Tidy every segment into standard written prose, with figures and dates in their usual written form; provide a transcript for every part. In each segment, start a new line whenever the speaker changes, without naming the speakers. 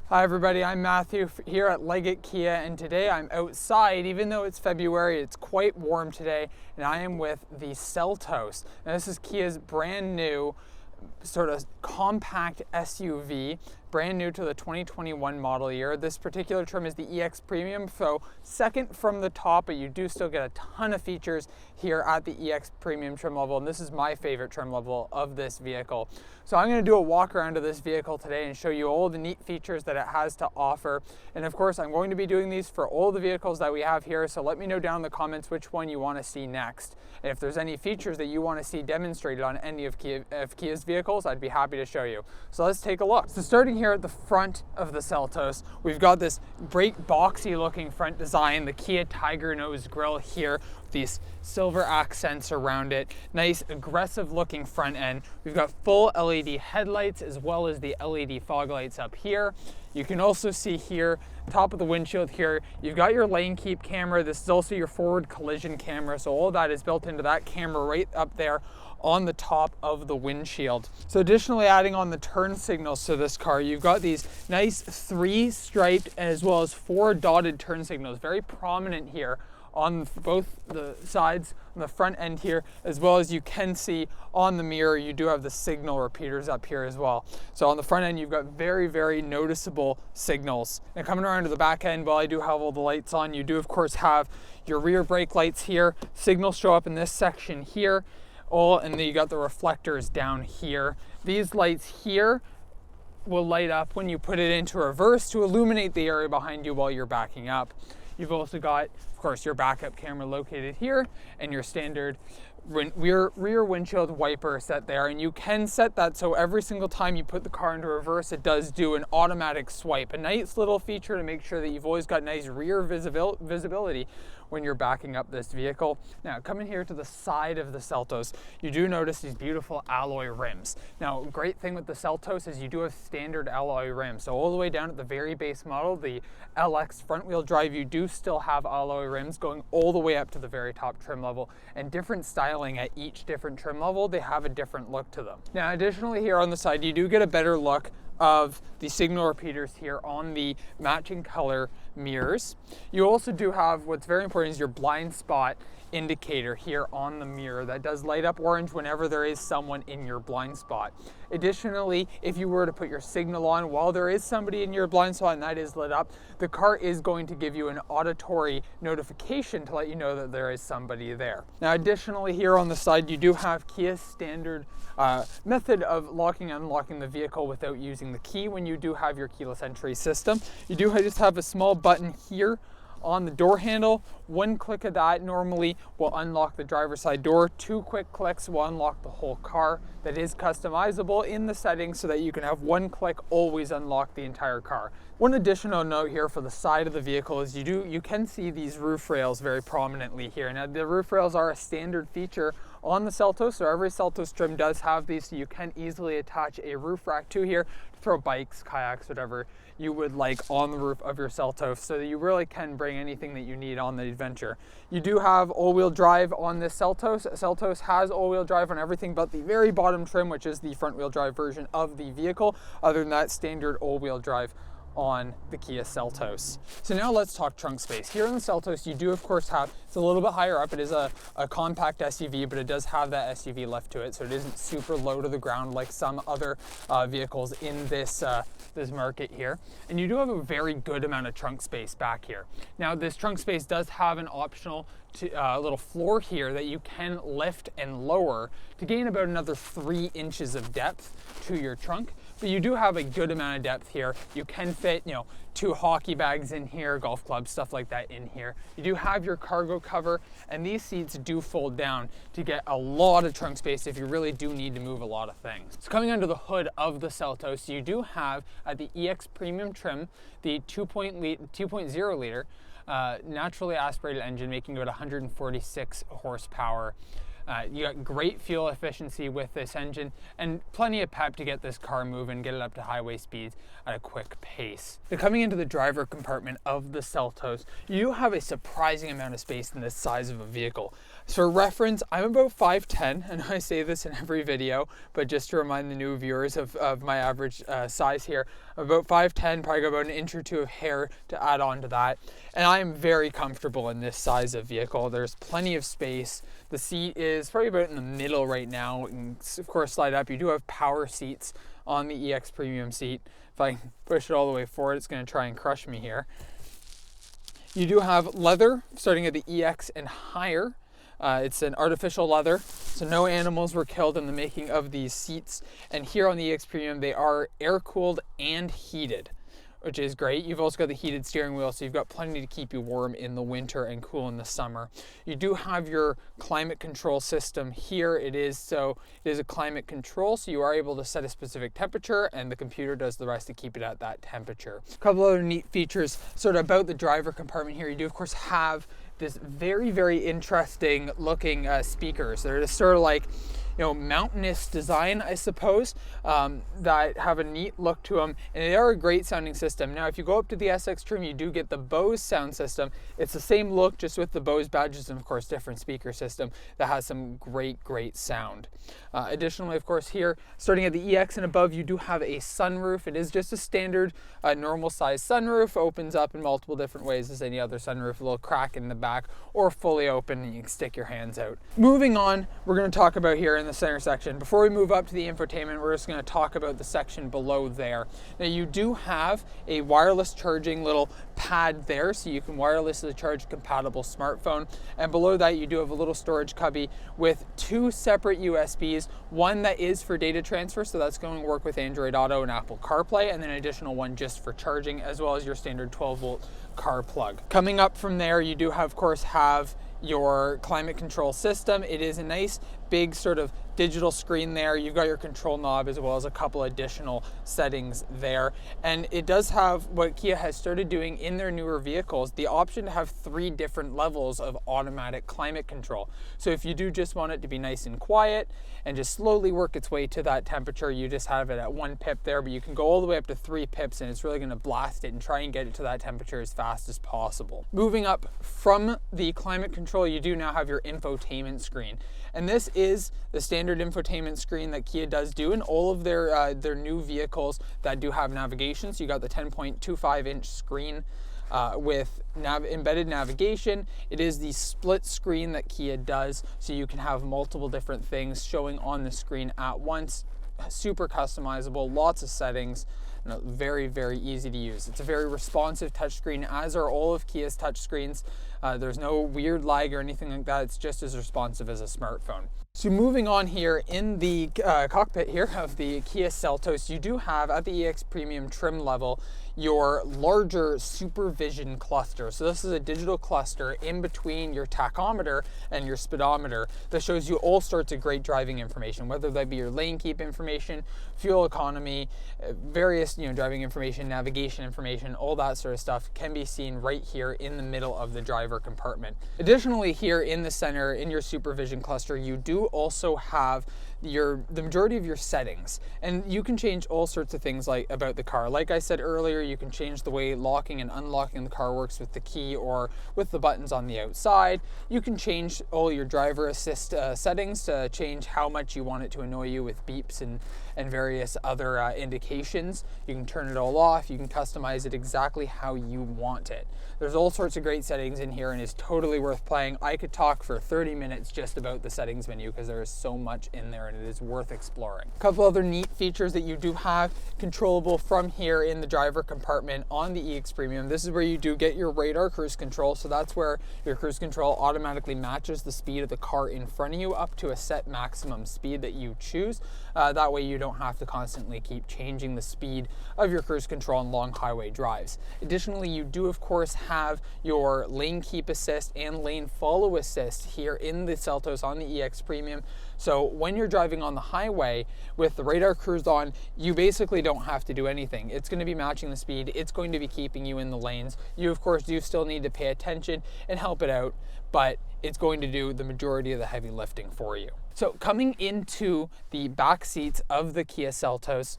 Hi everybody, I'm Matthew here at Leggat Kia, and today I'm outside. Even though it's February, it's quite warm today, and I am with the Seltos. Now this is Kia's brand new sort of compact SUV, brand new to the 2021 model year. This particular trim is the EX Premium, so second from the top, but you do still get a ton of features here at the EX Premium trim level, and this is my favorite trim level of this vehicle. So I'm going to do a walk around of this vehicle today and show you all the neat features that it has to offer. And of course, I'm going to be doing these for all the vehicles that we have here, so let me know down in the comments which one you want to see next. And if there's any features that you want to see demonstrated on any of Kia's vehicles, I'd be happy to show you. So let's take a look. So starting here at the front of the Seltos, we've got this great boxy looking front design, the Kia Tiger nose grille here, these silver accents around it, nice aggressive looking front end. We've got full LED headlights as well as the LED fog lights up here. You can also see here, top of the windshield here, you've got your lane keep camera. This is also your forward collision camera, so all that is built into that camera right up there on the top of the windshield. So additionally, adding on the turn signals to this car, you've got these nice 3 striped as well as 4 dotted turn signals, very prominent here on both the sides, on the front end here, as well as you can see on the mirror, you do have the signal repeaters up here as well. So on the front end, you've got very, very noticeable signals. And coming around to the back end, while I do have all the lights on, you do of course have your rear brake lights here. Signals show up in this section here, and then you got the reflectors down here. These lights here will light up when you put it into reverse to illuminate the area behind you while you're backing up. You've also got, of course, your backup camera located here and your standard rear windshield wiper set there, and you can set that so every single time you put the car into reverse, it does do an automatic swipe. A nice little feature to make sure that you've always got nice rear visibility when you're backing up this vehicle. Now, coming here to the side of the Seltos, you do notice these beautiful alloy rims. Now, great thing with the Seltos is you do have standard alloy rims. So all the way down at the very base model, the LX front wheel drive, you do still have alloy rims going all the way up to the very top trim level, and different styling at each different trim level, they have a different look to them. Now, additionally here on the side, you do get a better look of the signal repeaters here on the matching color mirrors. You also do have, what's very important, is your blind spot indicator here on the mirror that does light up orange whenever there is someone in your blind spot. Additionally, if you were to put your signal on while there is somebody in your blind spot and that is lit up, the car is going to give you an auditory notification to let you know that there is somebody there. Now, additionally here on the side, you do have Kia's standard method of locking and unlocking the vehicle without using the key when you do have your keyless entry system. You do just have a small button here on the door handle. One click of that normally will unlock the driver's side door. 2 quick clicks will unlock the whole car. That is customizable in the settings so that you can have 1 click always unlock the entire car. One additional note here for the side of the vehicle is you can see these roof rails very prominently here. Now, the roof rails are a standard feature on the Seltos, so every Seltos trim does have these, so you can easily attach a roof rack to here to throw bikes, kayaks, whatever you would like on the roof of your Seltos, so that you really can bring anything that you need on the adventure. You do have all-wheel drive on this Seltos. Seltos has all-wheel drive on everything but the very bottom trim, which is the front-wheel drive version of the vehicle. Other than that, standard all-wheel drive on the Kia Seltos. So now let's talk trunk space. Here in the Seltos, you do of course have, it's a little bit higher up, it is a compact SUV, but it does have that SUV lift to it, so it isn't super low to the ground like some other vehicles in this market here. And you do have a very good amount of trunk space back here. Now, this trunk space does have an optional little floor here that you can lift and lower to gain about another 3 inches of depth to your trunk. But you do have a good amount of depth here. You can fit, 2 hockey bags in here, golf clubs, stuff like that in here. You do have your cargo cover, and these seats do fold down to get a lot of trunk space if you really do need to move a lot of things. So coming under the hood of the Seltos, you do have at the EX Premium trim, the 2.0 liter naturally aspirated engine, making it 146 horsepower. You got great fuel efficiency with this engine and plenty of pep to get this car moving, get it up to highway speeds at a quick pace. Now, coming into the driver compartment of the Seltos, you have a surprising amount of space in this size of a vehicle. So for reference, I'm about 5'10", and I say this in every video, but just to remind the new viewers of my average size here, I'm about 5'10", probably got about an inch or two of hair to add on to that. And I am very comfortable in this size of vehicle. There's plenty of space. The seat is probably about in the middle right now. And of course, slide up. You do have power seats on the EX Premium seat. If I push it all the way forward, it's going to try and crush me here. You do have leather starting at the EX and higher. It's an artificial leather, so no animals were killed in the making of these seats. And here on the EX Premium, they are air-cooled and heated, which is great. You've also got the heated steering wheel, so you've got plenty to keep you warm in the winter and cool in the summer. You do have your climate control system here. It is a climate control, so you are able to set a specific temperature, and the computer does the rest to keep it at that temperature. A couple other neat features sort of about the driver compartment here. You do, of course, have this very, very interesting looking speakers. They're just sort of like, you know, mountainous design, I suppose, that have a neat look to them, and they are a great sounding system. Now, if you go up to the SX trim, you do get the Bose sound system. It's the same look, just with the Bose badges and, of course, different speaker system that has some great, great sound. Additionally, of course, here, starting at the EX and above, you do have a sunroof. It is just a standard normal size sunroof, opens up in multiple different ways as any other sunroof, a little crack in the back, or fully open and you can stick your hands out. Moving on, we're going to talk about here in the center section. Before we move up to the infotainment, we're just going to talk about the section below there. Now, you do have a wireless charging little pad there, so you can wirelessly charge a compatible smartphone. And below that, you do have a little storage cubby with two separate USBs, one that is for data transfer, so that's going to work with Android Auto and Apple CarPlay, and then an additional one just for charging, as well as your standard 12-volt car plug. Coming up from there, you do have, of course, have your climate control system. It is a nice big sort of digital screen there. You've got your control knob as well as a couple additional settings there. And it does have what Kia has started doing in their newer vehicles, the option to have 3 different levels of automatic climate control. So if you do just want it to be nice and quiet and just slowly work its way to that temperature, you just have it at 1 pip there, but you can go all the way up to 3 pips and it's really going to blast it and try and get it to that temperature as fast as possible. Moving up from the climate control, you do now have your infotainment screen. And this is the standard infotainment screen that Kia does do in all of their new vehicles that do have navigation. So you got the 10.25-inch screen with embedded navigation. It is the split screen that Kia does, so you can have multiple different things showing on the screen at once. Super customizable, lots of settings. Very, very easy to use. It's a very responsive touchscreen, as are all of Kia's touchscreens. There's no weird lag or anything like that. It's just as responsive as a smartphone. So moving on here in the cockpit here of the Kia Seltos, you do have at the EX Premium trim level your larger SuperVision cluster. So this is a digital cluster in between your tachometer and your speedometer that shows you all sorts of great driving information, whether that be your lane keep information, fuel economy, various driving information, navigation information, all that sort of stuff can be seen right here in the middle of the driver compartment. Additionally, here in the center in your SuperVision cluster, you do also have the majority of your settings, and you can change all sorts of things like about the car. Like I said earlier, you can change the way locking and unlocking the car works with the key or with the buttons on the outside. You can change all your driver assist settings to change how much you want it to annoy you with beeps and various other indications. You can turn it all off. You can customize it exactly how you want it. There's all sorts of great settings in here and it's totally worth playing. I could talk for 30 minutes just about the settings menu because there is so much in there and it is worth exploring. A couple other neat features that you do have controllable from here in the driver compartment on the EX Premium. This is where you do get your radar cruise control. So that's where your cruise control automatically matches the speed of the car in front of you up to a set maximum speed that you choose. That way you don't have to constantly keep changing the speed of your cruise control on long highway drives. Additionally, you do of course have your lane keep assist and lane follow assist here in the Seltos on the EX Premium. So when you're driving on the highway with the radar cruise on, you basically don't have to do anything. It's going to be matching the speed. It's going to be keeping you in the lanes. You, of course, do still need to pay attention and help it out, but it's going to do the majority of the heavy lifting for you. So coming into the back seats of the Kia Seltos,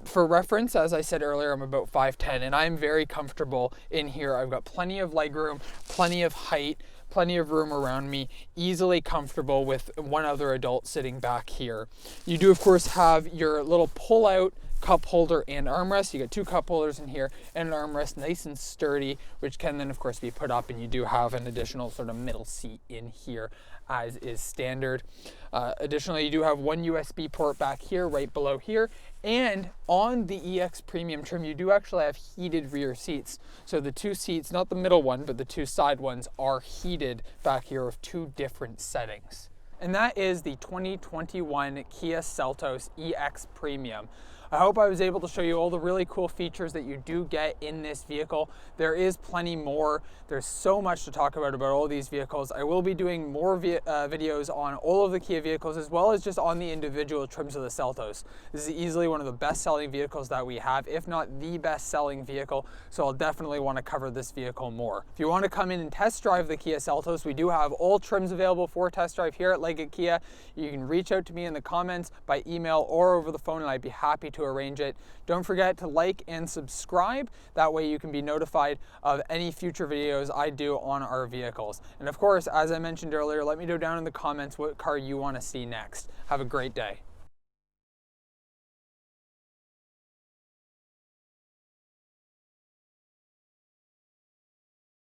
for reference, as I said earlier, I'm about 5'10", and I'm very comfortable in here. I've got plenty of legroom, plenty of height, plenty of room around me, easily comfortable with one other adult sitting back here. You do, of course, have your little pull-out cup holder and armrest. You get 2 cup holders in here and an armrest, nice and sturdy, which can then of course be put up, and you do have an additional sort of middle seat in here as is standard. Additionally, you do have one USB port back here, right below here, and on the EX Premium trim, you do actually have heated rear seats. So the 2 seats, not the middle one, but the 2 side ones are heated back here with 2 different settings. And that is the 2021 Kia Seltos EX Premium. I hope I was able to show you all the really cool features that you do get in this vehicle. There is plenty more. There's so much to talk about all these vehicles. I will be doing more videos on all of the Kia vehicles, as well as just on the individual trims of the Seltos. This is easily one of the best-selling vehicles that we have, if not the best-selling vehicle, so I'll definitely want to cover this vehicle more. If you want to come in and test drive the Kia Seltos, we do have all trims available for test drive here at Leggat Kia. You can reach out to me in the comments by email or over the phone, and I'd be happy to arrange it. Don't forget to like and subscribe. That way you can be notified of any future videos I do on our vehicles. And of course, as I mentioned earlier, let me know down in the comments what car you want to see next. Have a great day.